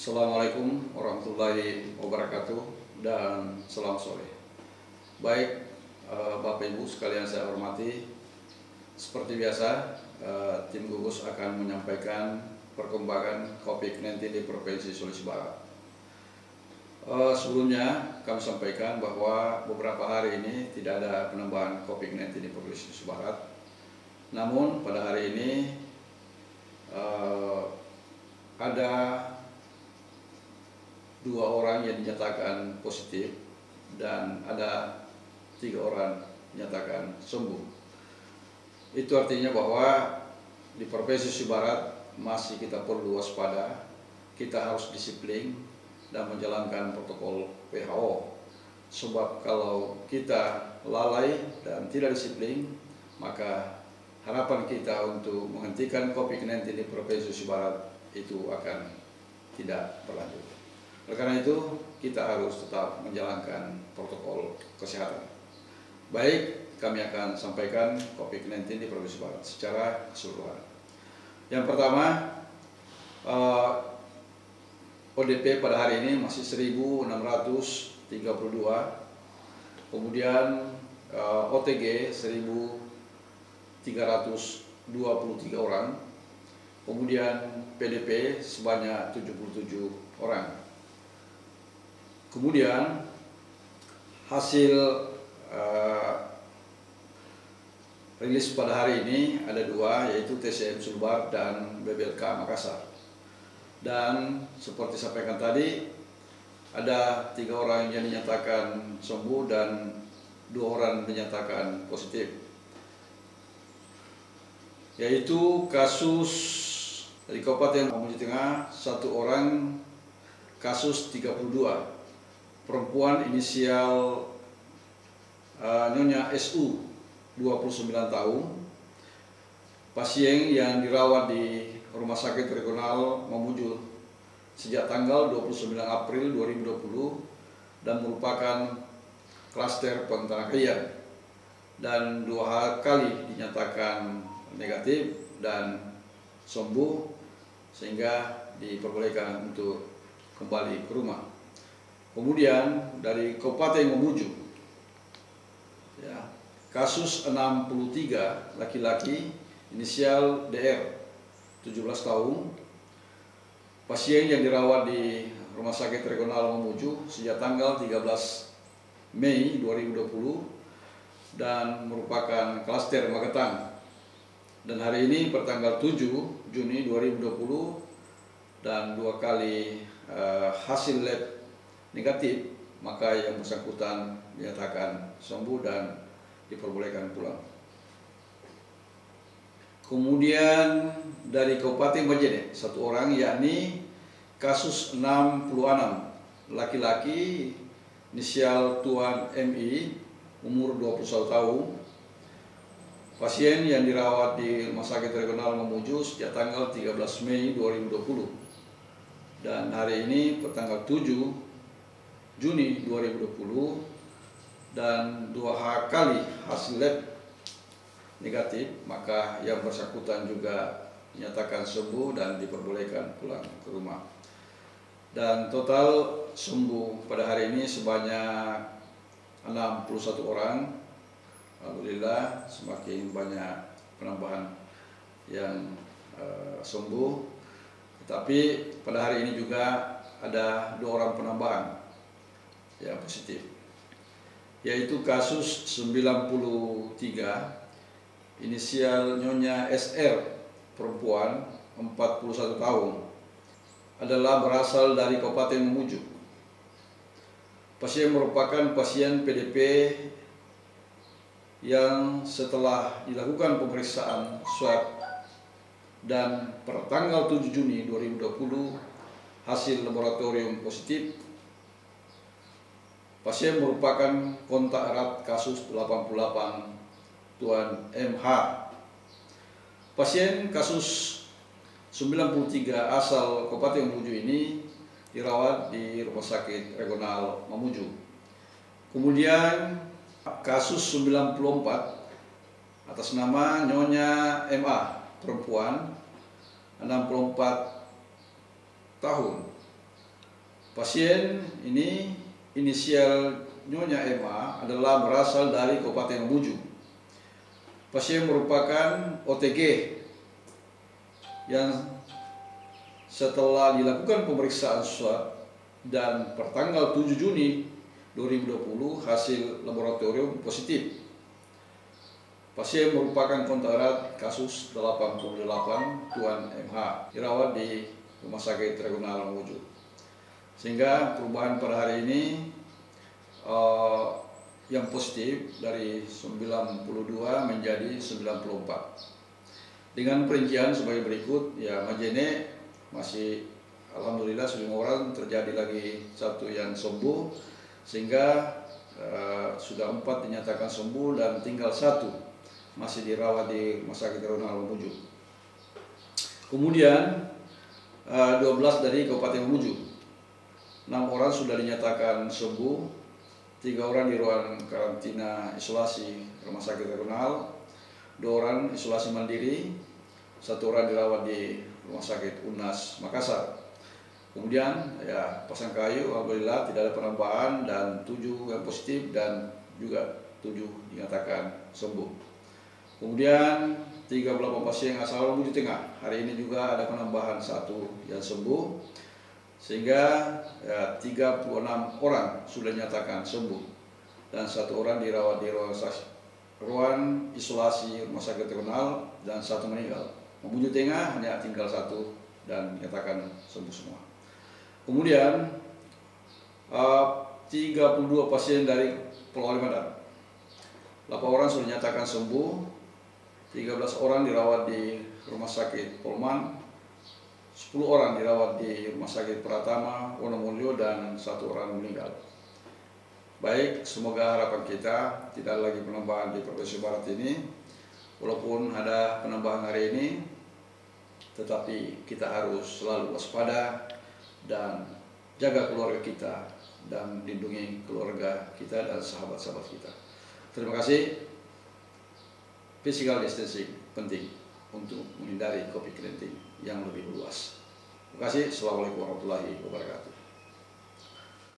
Assalamualaikum warahmatullahi wabarakatuh dan selamat sore. Baik, Bapak Ibu sekalian saya hormati, seperti biasa tim gugus akan menyampaikan perkembangan COVID-19 di Provinsi Sulawesi Barat. Sebelumnya kami sampaikan bahwa beberapa hari ini tidak ada penambahan COVID-19 di Provinsi Sulawesi Barat. Namun pada hari ini ada 2 orang yang dinyatakan positif dan ada 3 orang dinyatakan sembuh. Itu artinya bahwa di Provinsi Sulawesi Barat masih kita perlu waspada, kita harus disiplin dan menjalankan protokol WHO. Sebab kalau kita lalai dan tidak disiplin, maka harapan kita untuk menghentikan COVID-19 di Provinsi Sulawesi Barat itu akan tidak berlanjut. Oleh karena itu, kita harus tetap menjalankan protokol kesehatan. Baik, kami akan sampaikan COVID-19 di Provinsi Barat secara keseluruhan. Yang pertama, ODP pada hari ini masih 1.632, kemudian OTG 1.323 orang, kemudian PDP sebanyak 77 orang. Kemudian hasil rilis pada hari ini ada 2, yaitu TCM Sulbar dan BBLK Makassar. Dan seperti sampaikan tadi, ada 3 orang yang dinyatakan sembuh dan 2 orang dinyatakan positif, yaitu kasus dari Kabupaten Mamuju Tengah 1 orang, kasus 32, perempuan inisial Nyonya SU 29 tahun, pasien yang dirawat di Rumah Sakit Regional Mamuju sejak tanggal 29 April 2020 dan merupakan klaster Pontanakayan, dan 2 kali dinyatakan negatif dan sembuh sehingga diperbolehkan untuk kembali ke rumah. Kemudian dari Kabupaten Mamuju, kasus 63, laki-laki inisial DR 17 tahun, pasien yang dirawat di Rumah Sakit Regional Mamuju sejak tanggal 13 Mei 2020 dan merupakan klaster Magetang, dan hari ini pertanggal 7 Juni 2020 dan 2 kali hasil lab negatif, maka yang bersangkutan dinyatakan sembuh dan diperbolehkan pulang. Kemudian dari Kabupaten Majene 1 orang, yakni kasus 66, laki-laki inisial Tuan MI umur 21 tahun, pasien yang dirawat di Rumah Sakit Regional Mamuju sejak tanggal 13 Mei 2020 dan hari ini pertanggal 7 Juni 2020 dan 2 kali hasil lab negatif, maka yang bersangkutan juga dinyatakan sembuh dan diperbolehkan pulang ke rumah. Dan total sembuh pada hari ini sebanyak 61 orang. Alhamdulillah, semakin banyak penambahan yang sembuh. Tetapi pada hari ini juga ada 2 orang penambahan yang positif, yaitu kasus 93, inisial Nyonya SR, perempuan 41 tahun, adalah berasal dari Kabupaten Mamuju. Pasien merupakan pasien PDP yang setelah dilakukan pemeriksaan swab dan per tanggal 7 Juni 2020 hasil laboratorium positif. Pasien merupakan kontak erat kasus 88 Tuan MH. Pasien kasus 93 asal Kabupaten Mamuju ini dirawat di Rumah Sakit Regional Mamuju. Kemudian kasus 94 atas nama Nyonya MA, perempuan 64 tahun, Pasien ini inisial Nyonya Emma adalah berasal dari Kabupaten Mamuju. Pasien merupakan OTG yang setelah dilakukan pemeriksaan swab dan pertanggal 7 Juni 2020 hasil laboratorium positif. Pasien merupakan kontak erat kasus 88 Tuan MH, dirawat di Rumah Sakit Regional Mamuju. Sehingga perubahan pada hari ini yang positif dari 92 menjadi 94. Dengan perincian sebagai berikut, ya Majene masih alhamdulillah 5 orang, terjadi lagi 1 yang sembuh, sehingga sudah 4 dinyatakan sembuh dan tinggal 1 masih dirawat di Rumah Sakit Regional Mamuju. Kemudian 12 dari Kabupaten Mamuju, 6 orang sudah dinyatakan sembuh, 3 orang di ruang karantina isolasi Rumah Sakit Regional, 2 orang isolasi mandiri, 1 orang dirawat di Rumah Sakit UNAS Makassar. Kemudian ya Pasangkayu alhamdulillah tidak ada penambahan dan 7 yang positif dan juga 7 dinyatakan sembuh. Kemudian 38 pasien asal Mamuju Tengah, hari ini juga ada penambahan 1 yang sembuh, sehingga ya, 36 orang sudah dinyatakan sembuh dan 1 orang dirawat di ruang isolasi Rumah Sakit Regional dan 1 meninggal. Mamuju Tengah hanya tinggal 1 dan dinyatakan sembuh semua. Kemudian 32 pasien dari Pulau Kalimantan, 8 orang sudah dinyatakan sembuh, 13 orang dirawat di Rumah Sakit Polman, 10 orang dirawat di Rumah Sakit Pratama Wonomulyo dan 1 orang meninggal. Baik, semoga harapan kita tidak lagi penambahan di Provinsi Barat ini. Walaupun ada penambahan hari ini, tetapi kita harus selalu waspada dan jaga keluarga kita dan lindungi keluarga kita dan sahabat-sahabat kita. Terima kasih. Physical distancing penting untuk menghindari COVID-19 yang lebih luas. Terima kasih. Assalamualaikum warahmatullahi wabarakatuh.